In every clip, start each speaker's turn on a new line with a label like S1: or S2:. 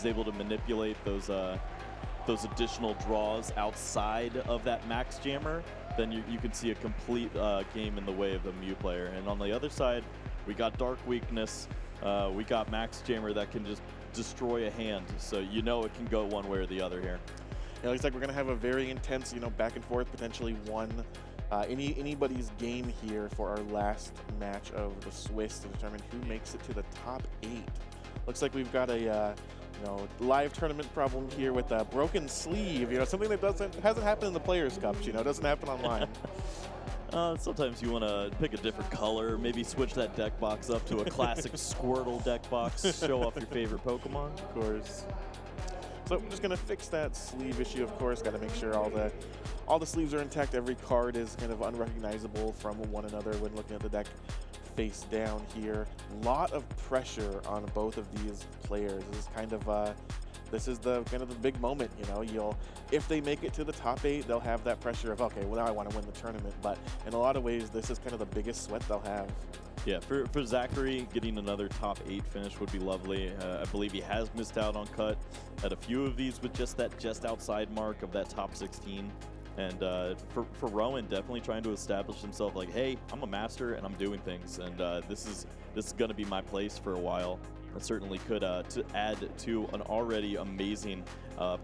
S1: is able to manipulate those additional draws outside of that max jammer, then you can see a complete game in the way of the Mew player. And on the other side, we got Dark Weakness, we got max jammer that can just destroy a hand, so you know it can go one way or the other here.
S2: Yeah, it looks like we're going to have a very intense, back and forth, potentially anybody's game here for our last match of the Swiss to determine who makes it to the top 8. Looks like we've got a live tournament problem here with a broken sleeve. Something that hasn't happened in the Players' Cups. Doesn't happen online.
S1: Sometimes you want to pick a different color, maybe switch that deck box up to a classic Squirtle deck box, show off your favorite Pokemon.
S2: Of course. So we're just going to fix that sleeve issue, of course. Got to make sure all the sleeves are intact. Every card is kind of unrecognizable from one another when looking at the deck face down here. A lot of pressure on both of these players. This is the big moment. If they make it to the top 8, they'll have that pressure of, okay, well, now I want to win the tournament. But in a lot of ways, this is kind of the biggest sweat they'll have.
S1: Yeah, for Zachary, getting another top 8 finish would be lovely. I believe he has missed out on cut at a few of these with just outside mark of that top 16. And for Rowan, definitely trying to establish himself like, hey, I'm a master and I'm doing things, and this is going to be my place for a while. That certainly could to add to an already amazing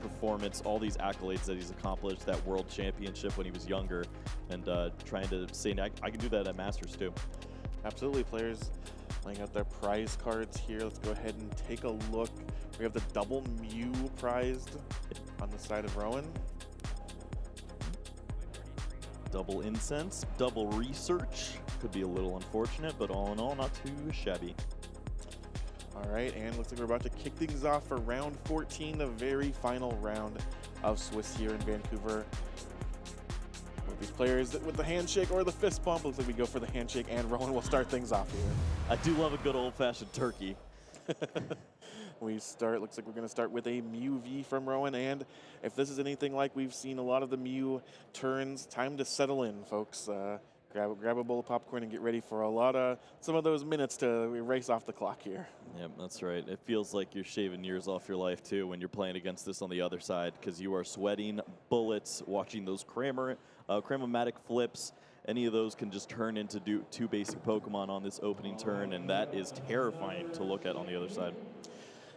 S1: performance, all these accolades that he's accomplished, that world championship when he was younger, and trying to say, I can do that at Masters too.
S2: Absolutely. Players laying out their prize cards here. Let's go ahead and take a look. We have the double Mew prized on the side of Rowan.
S1: Double Incense, double Research. Could be a little unfortunate, but all in all, not too shabby.
S2: All right, and looks like we're about to kick things off for round 14, the very final round of Swiss here in Vancouver. With these players with the handshake or the fist bump, looks like we go for the handshake, and Rowan will start things off here.
S1: I do love a good old-fashioned turkey.
S2: Looks like we're going to start with a Mew V from Rowan, and if this is anything like we've seen a lot of the Mew turns, time to settle in, folks. Grab a bowl of popcorn and get ready for some of those minutes to race off the clock here.
S1: Yep, that's right. It feels like you're shaving years off your life, too, when you're playing against this on the other side, because you are sweating bullets watching those Cramomatic flips. Any of those can just turn into two basic Pokemon on this opening turn, and that is terrifying to look at on the other side.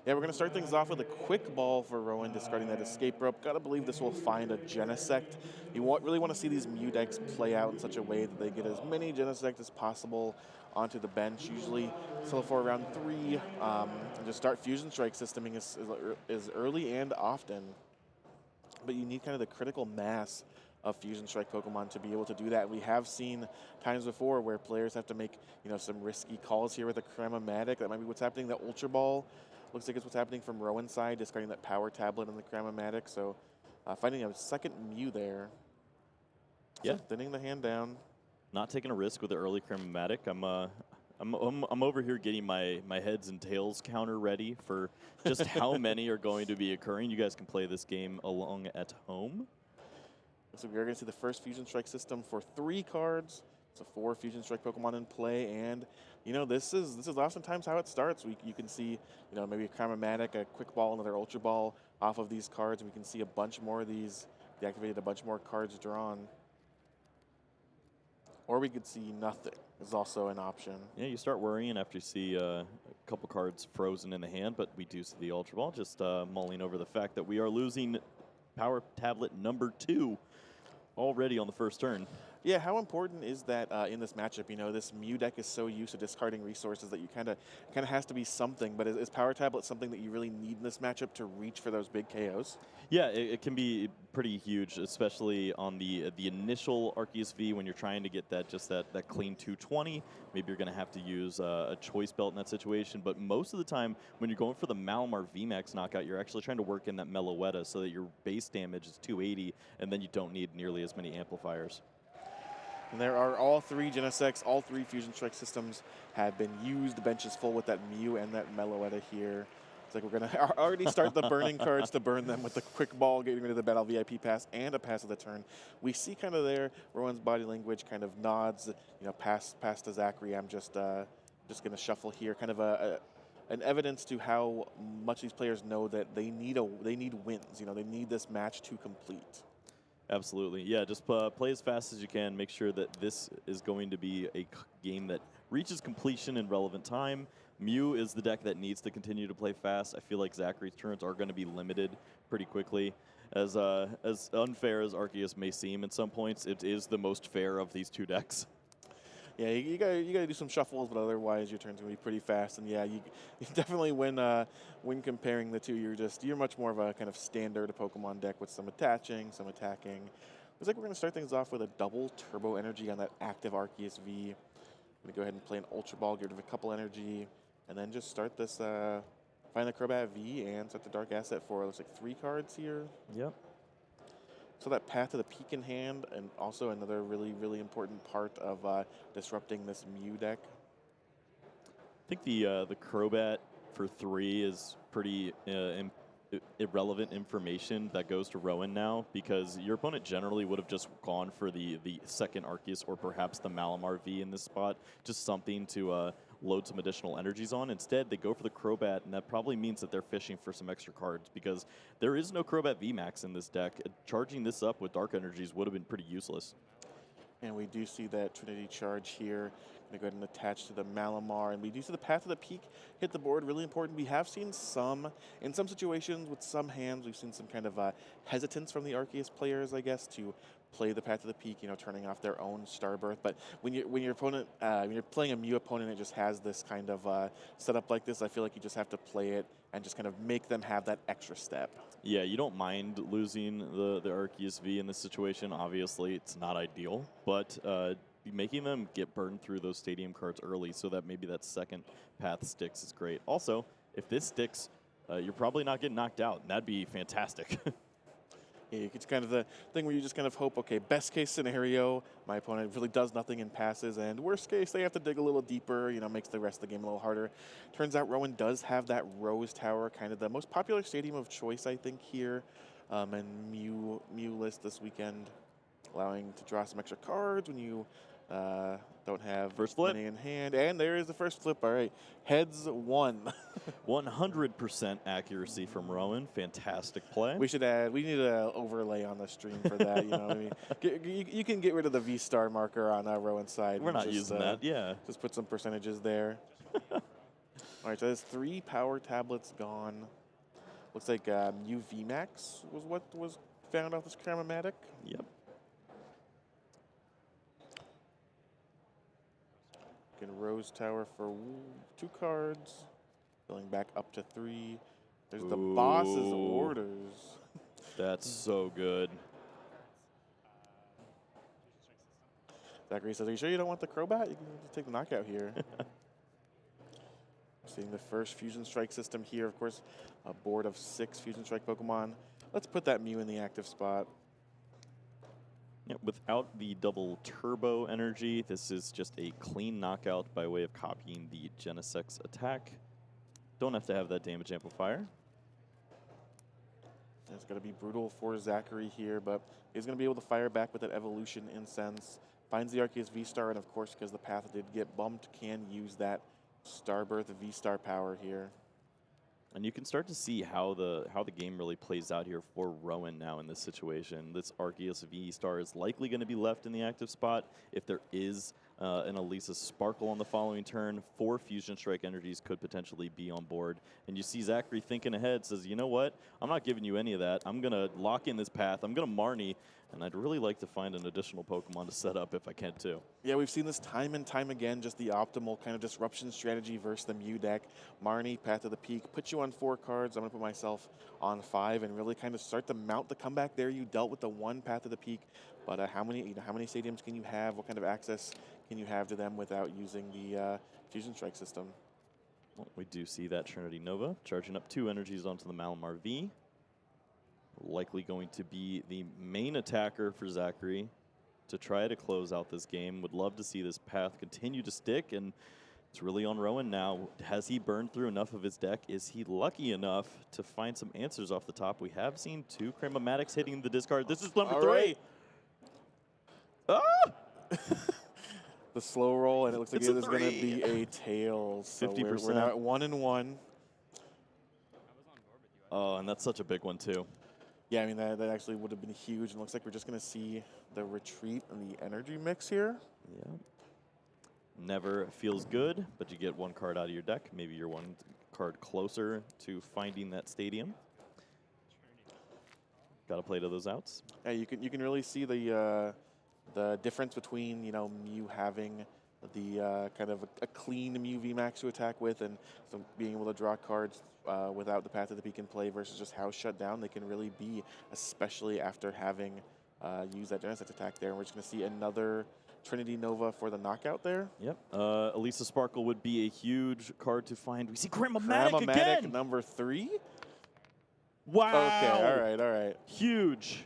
S2: Yeah, we're going to start things off with a quick ball for Rowan, discarding that escape rope. Got to believe this will find a Genesect. You really want to see these Mew decks play out in such a way that they get as many Genesect as possible onto the bench, usually still for round 3, and just start Fusion Strike systeming as early and often. But you need kind of the critical mass of Fusion Strike Pokemon to be able to do that. We have seen times before where players have to make some risky calls here with a Cramomatic. That might be what's happening. The Ultra Ball looks like it's what's happening from Rowan's side, discarding that Power Tablet on the Cramomatic. So finding a second Mew there.
S1: Yeah,
S2: so thinning the hand down.
S1: Not taking a risk with the early Cramomatic. I'm over here getting my heads and tails counter ready for just how many are going to be occurring. You guys can play this game along at home.
S2: So we are going to see the first Fusion Strike system for 3 cards. So 4 Fusion Strike Pokemon in play, and this is oftentimes how it starts. You can see maybe a Cramomatic, a Quick Ball, another Ultra Ball off of these cards. We can see a bunch more of these deactivated, a bunch more cards drawn. Or we could see nothing is also an option.
S1: Yeah, you start worrying after you see a couple cards frozen in the hand, but we do see the Ultra Ball, just mulling over the fact that we are losing Power Tablet number 2 already on the first turn.
S2: Yeah, how important is that in this matchup? This Mew deck is so used to discarding resources that you kind of has to be something. But is Power Tablet something that you really need in this matchup to reach for those big KOs?
S1: Yeah, it can be pretty huge, especially on the initial Arceus V when you're trying to get that clean 220. Maybe you're going to have to use a Choice Belt in that situation. But most of the time, when you're going for the Malamar VMAX knockout, you're actually trying to work in that Meloetta so that your base damage is 280, and then you don't need nearly as many amplifiers.
S2: And there are all 3 Genesects, all 3 Fusion Strike systems have been used. The bench is full with that Mew and that Meloetta here. It's like we're going to already start the burning cards to burn them with the Quick Ball, getting rid of the Battle VIP Pass and a pass of the turn. We see kind of there, Rowan's body language kind of nods, pass to Zachary. I'm just going to shuffle here. Kind of a an evidence to how much these players know that they need wins. You know, they need this match to complete.
S1: Absolutely. Yeah, just play as fast as you can. Make sure that this is going to be a game that reaches completion in relevant time. Mew is the deck that needs to continue to play fast. I feel like Zachary's turns are going to be limited pretty quickly. As unfair as Arceus may seem at some points, it is the most fair of these two decks.
S2: Yeah, you gotta do some shuffles, but otherwise your turn's gonna be pretty fast. And yeah, you definitely when comparing the two, you're much more of a kind of standard Pokemon deck with some attaching, some attacking. Looks like we're gonna start things off with a double turbo energy on that active Arceus V. I'm gonna go ahead and play an Ultra Ball, get rid of a couple energy, and then just start this find the Crobat V and set the Dark Asset for looks like 3 cards here.
S1: Yep.
S2: So that Path to the Peak in hand, and also another really, really important part of disrupting this Mew deck.
S1: I think the Crobat for 3 is pretty irrelevant information that goes to Rowan now, because your opponent generally would have just gone for the second Arceus or perhaps the Malamar V in this spot, just something to load some additional energies on. Instead, they go for the Crobat, and that probably means that they're fishing for some extra cards, because there is no Crobat VMAX in this deck. Charging this up with Dark Energies would have been pretty useless.
S2: And we do see that Trinity Charge here. Going to go ahead and attach to the Malamar. And we do see the Path to the Peak hit the board. Really important. We have seen in some situations with some hands, we've seen some kind of hesitance from the Arceus players, I guess, to play the Path to the Peak, you know, turning off their own Starbirth. But when your opponent, when you're playing a Mew opponent, it just has this kind of setup like this. I feel like you just have to play it and just kind of make them have that extra step.
S1: Yeah, you don't mind losing the Arceus V in this situation. Obviously, it's not ideal, but making them get burned through those stadium cards early so that maybe that second path sticks is great. Also, if this sticks, you're probably not getting knocked out, and that'd be fantastic.
S2: Yeah, it's kind of the thing where you just kind of hope, okay, best case scenario, my opponent really does nothing and passes, and worst case, they have to dig a little deeper, you know, makes the rest of the game a little harder. Turns out Rowan does have that Rose Tower, kind of the most popular stadium of choice, I think, here, and Mew list this weekend, allowing to draw some extra cards when you don't have
S1: first flip
S2: money in hand. And there is the first flip. All right, heads 1.
S1: 100% accuracy from Rowan. Fantastic play.
S2: We need an overlay on the stream for that. You know, I mean, you can get rid of the V-star marker on Rowan's side.
S1: We're not using that. Yeah.
S2: Just put some percentages there. All right, so there's 3 power tablets gone. Looks like Mew VMAX was what was found off this Cramomatic.
S1: Yep.
S2: Rose Tower for 2 cards. Going back up to 3. There's the boss's orders.
S1: That's so good.
S2: Zachary says, are you sure you don't want the Crobat? You can just take the knockout here. Seeing the first Fusion Strike system here. Of course, a board of 6 Fusion Strike Pokemon. Let's put that Mew in the active spot.
S1: Yeah, without the double turbo energy, this is just a clean knockout by way of copying the Genesect's attack. Don't have to have that damage amplifier.
S2: It's going to be brutal for Zachary here, but he's going to be able to fire back with that Evolution Incense. Finds the Arceus V-Star, and of course, because the path did get bumped, can use that Starbirth V-Star power here.
S1: And you can start to see how the game really plays out here for Rowan now in this situation. This Arceus V-Star is likely going to be left in the active spot. If there is an Elisa Sparkle on the following turn, 4 Fusion Strike energies could potentially be on board. And you see Zachary thinking ahead, says, you know what? I'm not giving you any of that. I'm going to lock in this path. I'm going to Marnie. And I'd really like to find an additional Pokemon to set up if I can too.
S2: Yeah, we've seen this time and time again, just the optimal kind of disruption strategy versus the Mew deck. Marnie, Path to the Peak, put you on 4 cards. I'm going to put myself on 5 and really kind of start to mount the comeback there. You dealt with the 1 Path to the Peak, but how many stadiums can you have? What kind of access can you have to them without using the Fusion Strike system?
S1: Well, we do see that Trinity Nova charging up 2 energies onto the Malamar V. Likely going to be the main attacker for Zachary to try to close out this game. Would love to see this path continue to stick, and it's really on Rowan now. Has he burned through enough of his deck? Is he lucky enough to find some answers off the top? We have seen 2 Cramomatics hitting the discard. This is number 3.
S2: Right.
S1: Ah!
S2: the slow roll, and it looks like
S1: It's
S2: it
S1: a
S2: is going to
S1: three.
S2: be a tails. So we're
S1: 50%.
S2: now at 1-1.
S1: Oh, and that's such a big one, too.
S2: Yeah, I mean, that actually would have been huge. And it looks like we're just going to see the retreat and the energy mix here.
S1: Yeah. Never feels good, but you get one card out of your deck. Maybe you're one card closer to finding that stadium. Got to play to those outs.
S2: Yeah, you can really see the difference between, you know, Mew having the kind of a clean Mew VMAX to attack with, and so being able to draw cards without the Path of the Peak in play versus just how shut down they can really be, especially after having used that Genesect attack there. And we're just going to see another Trinity Nova for the knockout there.
S1: Yep. Elisa Sparkle would be a huge card to find. We see Grandmamatic again.
S2: number 3.
S1: Wow.
S2: Okay, all right.
S1: Huge.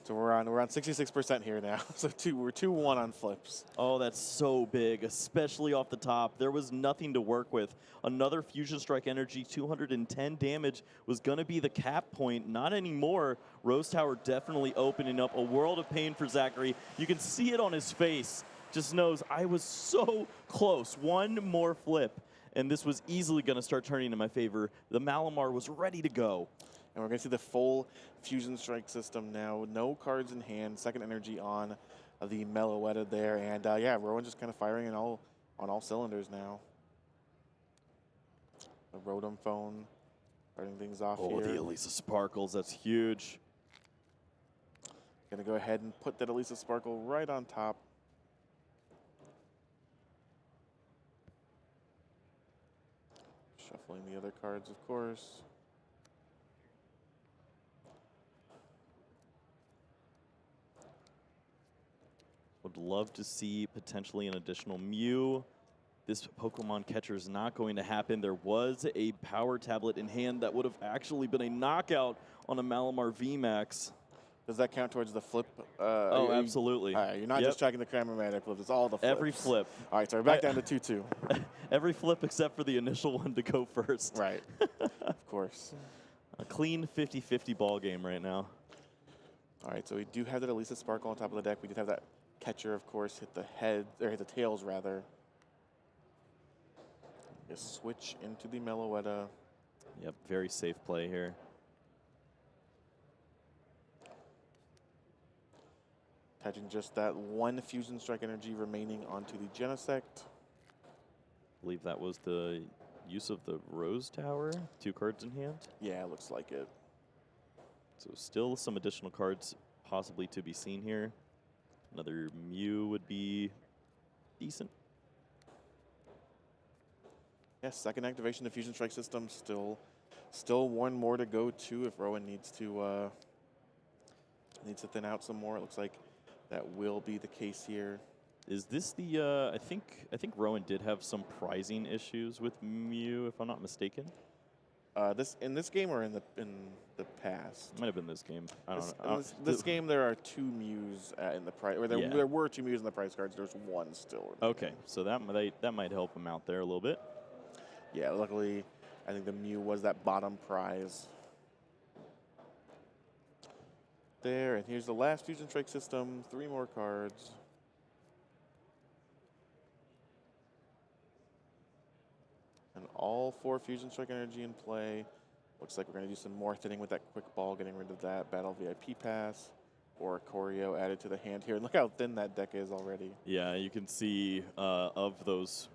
S2: So we're on 66% here now. So we're 2-1 on flips.
S1: Oh, that's so big, especially off the top. There was nothing to work with. Another Fusion Strike Energy, 210 damage was going to be the cap point. Not anymore. Rose Tower definitely opening up a world of pain for Zachary. You can see it on his face. Just knows I was so close. One more flip, and this was easily going to start turning in my favor. The Malamar was ready to go.
S2: And we're going to see the full Fusion Strike system now. No cards in hand. Second energy on the Meloetta there. And yeah, Rowan just kind of firing on all cylinders now. The Rotom phone starting things off here.
S1: Oh, the Elisa Sparkles. That's huge.
S2: Going to go ahead and put that Elisa Sparkle right on top. Shuffling the other cards, of course.
S1: Would love to see potentially an additional Mew. This Pokemon catcher is not going to happen. There was a power tablet in hand that would have actually been a knockout on a Malamar VMAX.
S2: Does that count towards the flip?
S1: Oh, absolutely.
S2: All right, you're not just checking the Grandmamatic flips, it's all the flips.
S1: Every flip.
S2: All right, so we're back down to 2-2.
S1: Every flip except for the initial one to go first.
S2: Right, of course.
S1: A clean 50-50 ball game right now.
S2: All right, so we do have that Elisa Sparkle on top of the deck. We did have that catcher, of course, hit the head, or hit the tails, rather. Just switch into the Meloetta.
S1: Yep, very safe play here.
S2: Attaching just that one Fusion Strike energy remaining onto the Genesect.
S1: I believe that was the use of the Rose Tower. 2 cards in hand.
S2: Yeah, it looks like it.
S1: So still some additional cards possibly to be seen here. Another Mew would be decent.
S2: Yeah, second activation of Fusion Strike system. Still one more to go to if Rowan needs to thin out some more. It looks like that will be the case here.
S1: Is this the? I think Rowan did have some prizing issues with Mew, if I'm not mistaken.
S2: In this game or in the past?
S1: Might have been this game. I don't know.
S2: This game, there are 2 Mews in the prize, or there were 2 Mews in the prize cards. There's 1 still.
S1: Okay, so that might help him out there a little bit.
S2: Yeah, luckily, I think the Mew was that bottom prize. There, and here's the last Fusion Strike system. 3 more cards. And all 4 Fusion Strike energy in play. Looks like we're going to do some more thinning with that quick ball, getting rid of that Battle VIP pass. Or a Choreo added to the hand here. And look how thin that deck is already.
S1: Yeah, you can see of those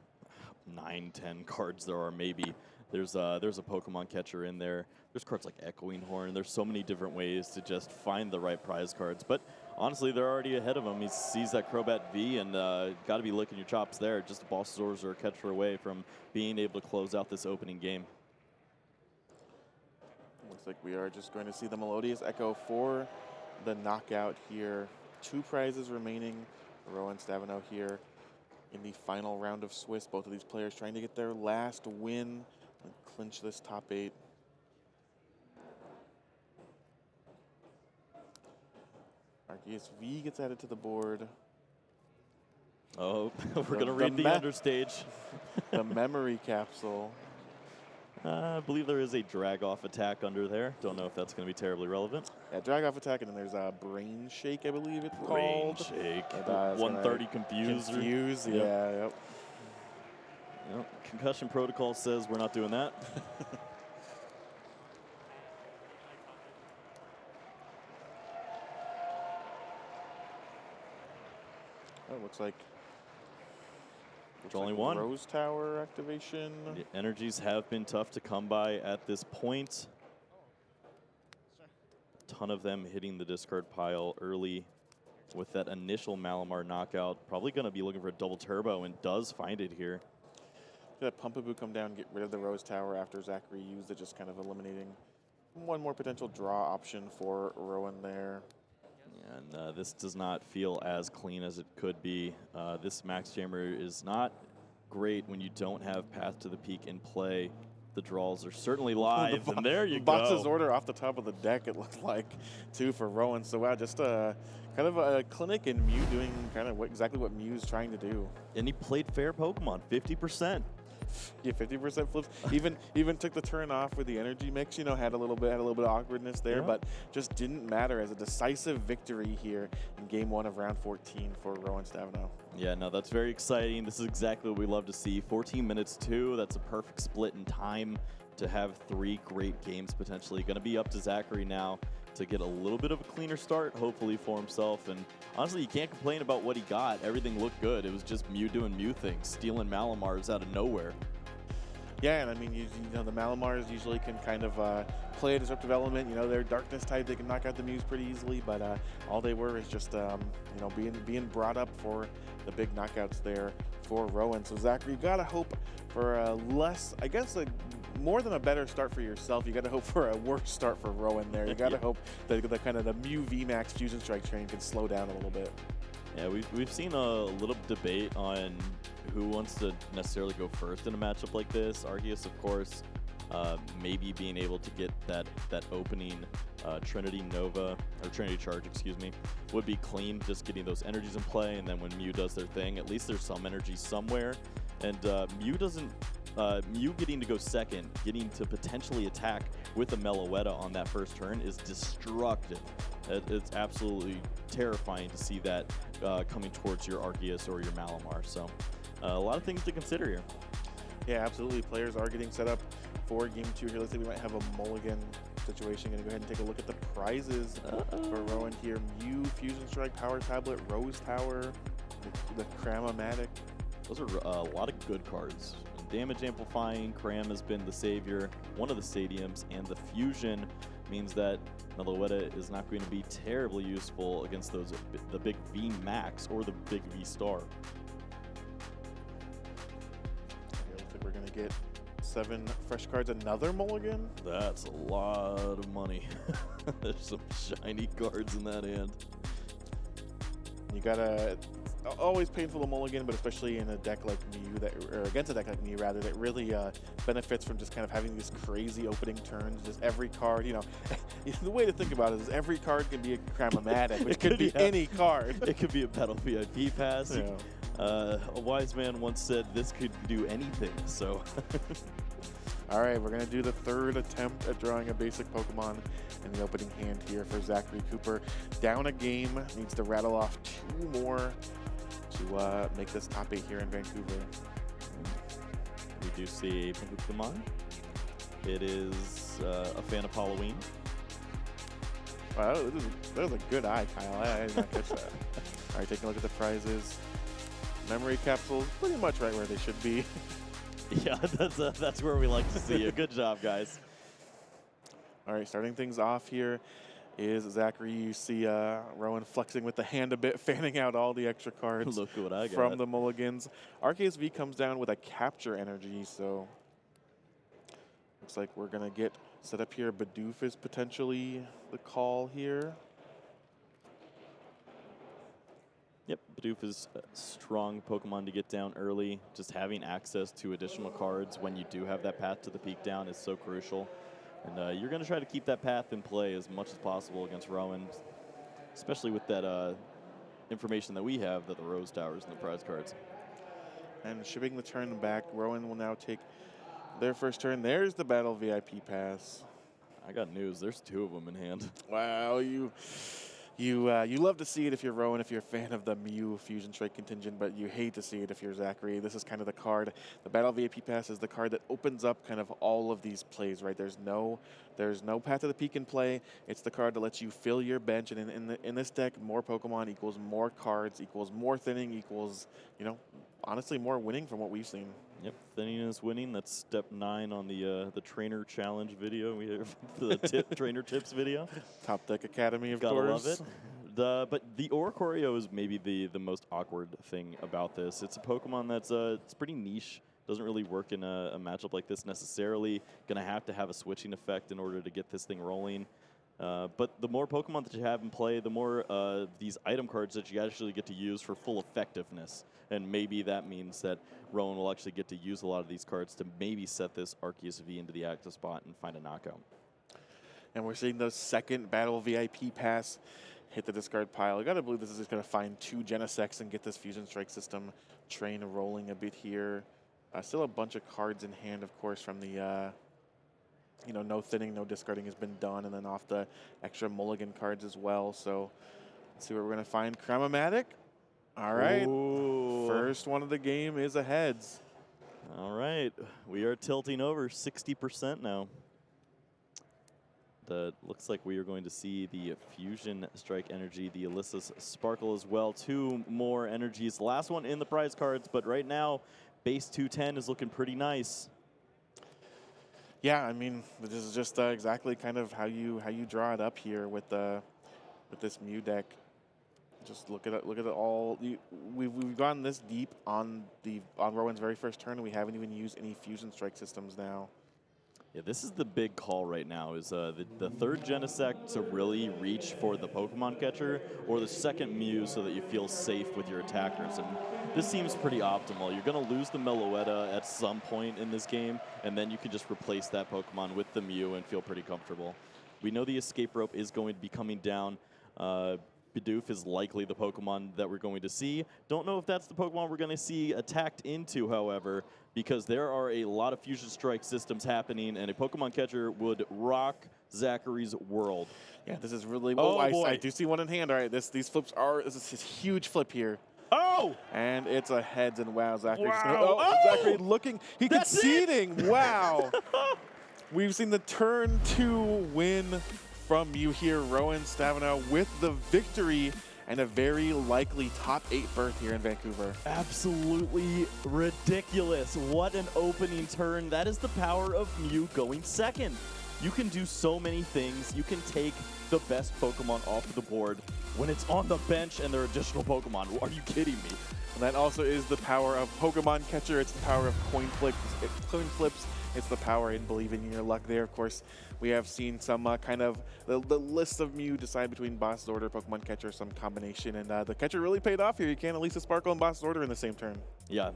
S1: 9, 10 cards there are maybe. There's a Pokemon catcher in there. There's cards like Echoing Horn. There's so many different ways to just find the right prize cards. But honestly, they're already ahead of him. He sees that Crobat V and got to be licking your chops there. Just a Bossazors or a catcher away from being able to close out this opening game.
S2: Looks like we are just going to see the Melodious Echo for the knockout here. 2 prizes remaining. Rowan, Stavenow here in the final round of Swiss. Both of these players trying to get their last win and clinch this top 8. Arceus V gets added to the board.
S1: Oh, we're going to read the understage.
S2: The memory capsule.
S1: I believe there is a drag-off attack under there. Don't know if that's going to be terribly relevant.
S2: Yeah, drag off attack, and then there's a brain shake, I believe it's
S1: Brain
S2: called.
S1: shake.
S2: It's
S1: 130 confuse.
S2: Confuse,
S1: Yep.
S2: yeah, yep.
S1: Yep. Concussion protocol says we're not doing that.
S2: Oh, looks like
S1: only one.
S2: Rose Tower activation.
S1: The energies have been tough to come by at this point. A ton of them hitting the discard pile early with that initial Malamar knockout. Probably going to be looking for a double turbo and does find it here.
S2: That Pumpaboo come down, get rid of the Rose Tower after Zachary used it, just kind of eliminating one more potential draw option for Rowan there.
S1: And this does not feel as clean as it could be. This Max Jammer is not great when you don't have Path to the Peak in play. The draws are certainly live, and there you go.
S2: Box's order off the top of the deck, it looked like, too, for Rowan. So, wow, just kind of a clinic in Mew doing kind of exactly what Mew's trying to do.
S1: And he played fair Pokemon, 50%.
S2: Yeah, 50% flips. Even took the turn off with the energy mix. You know, had a little bit of awkwardness there,
S1: Yeah.
S2: but just didn't matter as a decisive victory here in Game 1 of Round 14 for Rowan Stavenow.
S1: Yeah, no, that's very exciting. This is exactly what we love to see. 14 minutes too. That's a perfect split in time to have 3 great games potentially. Going to be up to Zachary now to get a little bit of a cleaner start, hopefully, for himself. And honestly, you can't complain about what he got. Everything looked good. It was just Mew doing Mew things, stealing Malamars out of nowhere.
S2: Yeah, and I mean, you know, the Malamars usually can kind of play a disruptive element. You know, they're darkness type; they can knock out the Mews pretty easily. But all they were is just, you know, being brought up for the big knockouts there for Rowan. So Zachary, you gotta hope for a less, I guess, more than a better start for yourself. You gotta hope for a worse start for Rowan there. You gotta hope that the kind of the Mew VMAX Fusion Strike train can slow down a little bit.
S1: Yeah, we've seen a little debate on who wants to necessarily go first in a matchup like this. Arceus, of course, maybe being able to get that opening Trinity Nova, or Trinity Charge, excuse me, would be clean, just getting those energies in play, and then when Mew does their thing, at least there's some energy somewhere. And Mew getting to go second, getting to potentially attack with a Meloetta on that first turn is destructive. It's absolutely terrifying to see that coming towards your Arceus or your Malamar. So a lot of things to consider here.
S2: Yeah, absolutely. Players are getting set up for Game 2 here. Let's say we might have a mulligan situation. Going to go ahead and take a look at the prizes for Rowan here. Mew, Fusion Strike, Power Tablet, Rose Tower, the Cram-O-Matic.
S1: Those are a lot of good cards. Damage Amplifying, Cram has been the savior, one of the stadiums, and the Fusion means that Meloetta is not going to be terribly useful against the big V Max or the big V Star.
S2: Looks like we're going to get 7 fresh cards. Another mulligan?
S1: That's a lot of money. There's some shiny cards in that hand.
S2: You gotta, always painful to mulligan, but especially in a deck like Mew, or against a deck like Mew rather, that really benefits from just kind of having these crazy opening turns. Just every card, you know, the way to think about it is every card can be a Cram-O-Matic, which could be any card.
S1: It could be a Battle VIP pass.
S2: Yeah.
S1: A wise man once said this could do anything, so.
S2: All right, we're going to do the 3rd attempt at drawing a basic Pokemon in the opening hand here for Zachary Cooper. Down a game, needs to rattle off 2 more to make this top 8 here in Vancouver.
S1: We do see a Pokemon. It is a fan of Halloween.
S2: Wow, that was a good eye, Kyle. I did not catch that. All right, taking a look at the prizes. Memory capsules, pretty much right where they should be.
S1: Yeah, that's where we like to see you. Good job, guys.
S2: All right, starting things off here is Zachary. You see Rowan flexing with the hand a bit, fanning out all the extra cards.
S1: Look at what I got.
S2: From the mulligans. Arceus V comes down with a capture energy, so looks like we're going to get set up here. Bidoof is potentially the call here.
S1: Yep, Bidoof is a strong Pokemon to get down early. Just having access to additional cards when you do have that path to the peak down is so crucial. And you're going to try to keep that path in play as much as possible against Rowan, especially with that information that we have, that the Rose Towers and the prize cards.
S2: And shipping the turn back, Rowan will now take their first turn. There's the Battle VIP pass.
S1: I got news. There's 2 of them in hand.
S2: Wow, you love to see it if you're Rowan, if you're a fan of the Mew Fusion Strike contingent, but you hate to see it if you're Zachary. This is kind of the card. The Battle VIP Pass is the card that opens up kind of all of these plays, right? There's no Path to the Peak in play. It's the card that lets you fill your bench, and in this deck, more Pokemon equals more cards, equals more thinning, equals, you know, honestly more winning from what we've seen.
S1: Yep, thinning is winning. That's step 9 on the trainer challenge video. We have the trainer tips video.
S2: Top Deck Academy, of
S1: Gotta
S2: course.
S1: love it. But the Oricorio is maybe the most awkward thing about this. It's a Pokemon that's it's pretty niche. Doesn't really work in a matchup like this necessarily. Gonna have to have a switching effect in order to get this thing rolling. But the more Pokemon that you have in play, the more these item cards that you actually get to use for full effectiveness. And maybe that means that Rowan will actually get to use a lot of these cards to maybe set this Arceus V into the active spot and find a knockout.
S2: And we're seeing the second Battle VIP pass hit the discard pile. I gotta believe this is just gonna find 2 Genesects and get this Fusion Strike system train rolling a bit here. Still a bunch of cards in hand, of course, from the you know, no thinning, no discarding has been done, and then off the extra mulligan cards as well. So let's see what we're gonna find. Cramomatic. All right.
S1: Ooh.
S2: First one of the game is a heads.
S1: All right. We are tilting over 60% now. That looks like we are going to see the Fusion Strike energy, the Alyssa's Sparkle as well. 2 more energies. Last one in the prize cards, but right now, base 210 is looking pretty nice.
S2: Yeah, I mean, this is just exactly kind of how you draw it up here with this Mew deck. Just look at it all. We've gone this deep on Rowan's very first turn, and we haven't even used any Fusion Strike systems now.
S1: Yeah, this is the big call right now, is the 3rd Genesect to really reach for the Pokemon catcher, or the 2nd Mew so that you feel safe with your attackers. And this seems pretty optimal. You're going to lose the Meloetta at some point in this game, and then you can just replace that Pokemon with the Mew and feel pretty comfortable. We know the escape rope is going to be coming down. Bidoof is likely the Pokemon that we're going to see. Don't know if that's the Pokemon we're going to see attacked into, however, because there are a lot of Fusion Strike systems happening, and a Pokemon catcher would rock Zachary's world.
S2: Yeah, this is really...
S1: Oh, boy.
S2: I do see one in hand. All right, these flips are... This is a huge flip here.
S1: Oh!
S2: And it's a heads, and wow, Zachary.
S1: Wow.
S2: Zachary looking... He conceding. Wow. We've seen the turn 2 win from you here, Rowan Stavenow, with the victory and a very likely top 8 berth here in Vancouver.
S1: Absolutely ridiculous. What an opening turn. That is the power of Mew going 2nd. You can do so many things. You can take the best Pokemon off of the board when it's on the bench and there are additional Pokemon. Are you kidding me?
S2: And that also is the power of Pokemon Catcher. It's the power of coin flips. It's the power in believing in your luck there. Of course, we have seen some kind of the list of Mew decide between Boss's Order, Pokemon Catcher, some combination, and the Catcher really paid off here. You can't Elisa Sparkle and Boss's Order in the same turn.
S1: Yeah,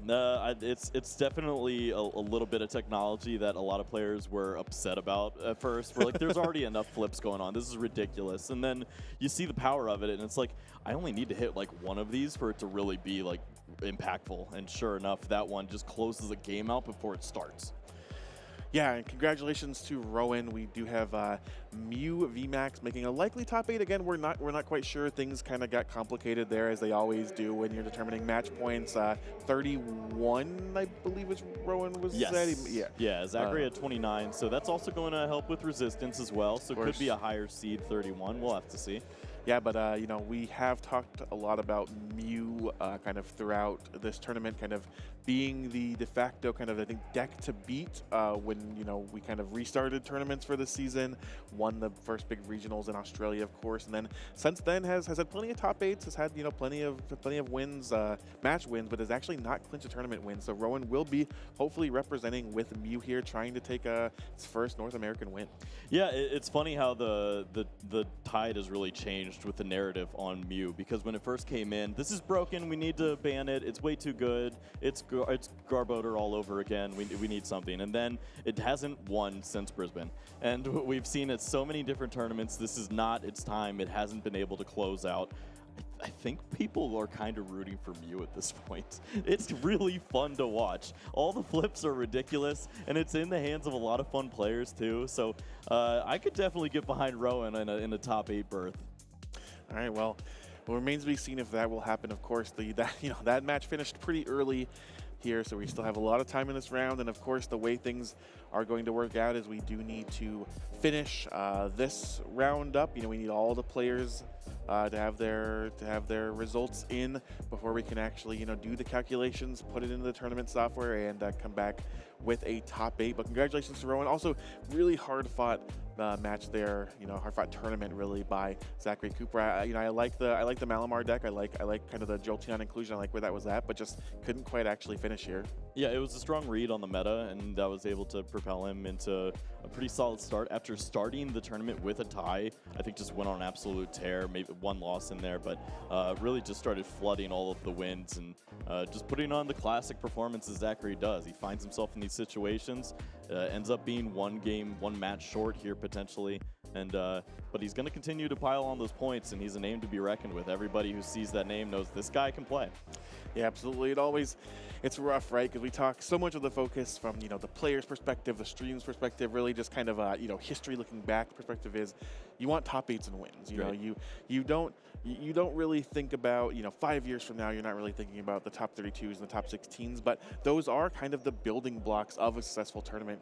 S1: it's definitely a little bit of technology that a lot of players were upset about at first. We're like, there's already enough flips going on. This is ridiculous. And then you see the power of it, and it's like, I only need to hit like one of these for it to really be like impactful. And sure enough, that one just closes the game out before it starts.
S2: Yeah, and congratulations to Rowan. We do have Mew VMAX making a likely top 8. Again, we're not quite sure. Things kind of got complicated there, as they always do when you're determining match points. 31, I believe, is Rowan was
S1: yes.
S2: at.
S1: Yeah, Zachary at 29. So that's also going to help with resistance as well. So it could be a higher seed 31. We'll have to see.
S2: Yeah, but you know, we have talked a lot about Mew kind of throughout this tournament, kind of being the de facto kind of, I think, deck to beat when, you know, we kind of restarted tournaments for this season, won the first big regionals in Australia, of course, and then since then has had plenty of top 8s, has had, you know, plenty of wins, match wins, but has actually not clinched a tournament win. So Rowan will be hopefully representing with Mew here, trying to take his first North American win.
S1: Yeah, it's funny how the tide has really changed with the narrative on Mew, because when it first came in, this is broken, we need to ban it, it's way too good, it's Garbodor all over again, we need something. And then it hasn't won since Brisbane. And we've seen it so many different tournaments. This is not its time. It hasn't been able to close out. I think people are kind of rooting for Mew at this point. It's really fun to watch. All the flips are ridiculous, and it's in the hands of a lot of fun players too. So I could definitely get behind Rowan in a top 8 berth.
S2: All right, well, it remains to be seen if that will happen. Of course, that match finished pretty early here, so we still have a lot of time in this round. And of course, the way things are going to work out is we do need to finish this round up. We need all the players to have their results in before we can actually do the calculations, put it into the tournament software, and come back with a top 8. But congratulations to Rowan. Also, really hard fought match there. Hard fought tournament really by Zachary Cooper. I like the Malamar deck. I like kind of the Jolteon inclusion. I like where that was at, but just couldn't quite actually finish here.
S1: Yeah, it was a strong read on the meta, and that was able to propel him into a pretty solid start. After starting the tournament with a tie, I think just went on an absolute tear, maybe one loss in there, but really just started flooding all of the wins and just putting on the classic performances Zachary does. He finds himself in these situations, ends up being one match short here potentially, and but he's going to continue to pile on those points, and he's a name to be reckoned with. Everybody who sees that name knows this guy can play.
S2: Yeah, absolutely. It's rough, right? Because we talk so much of the focus from, the player's perspective, the stream's perspective, really just kind of, history looking back perspective is you want top 8s and wins. You don't really think about, 5 years from now, you're not really thinking about the top 32s and the top 16s, but those are kind of the building blocks of a successful tournament.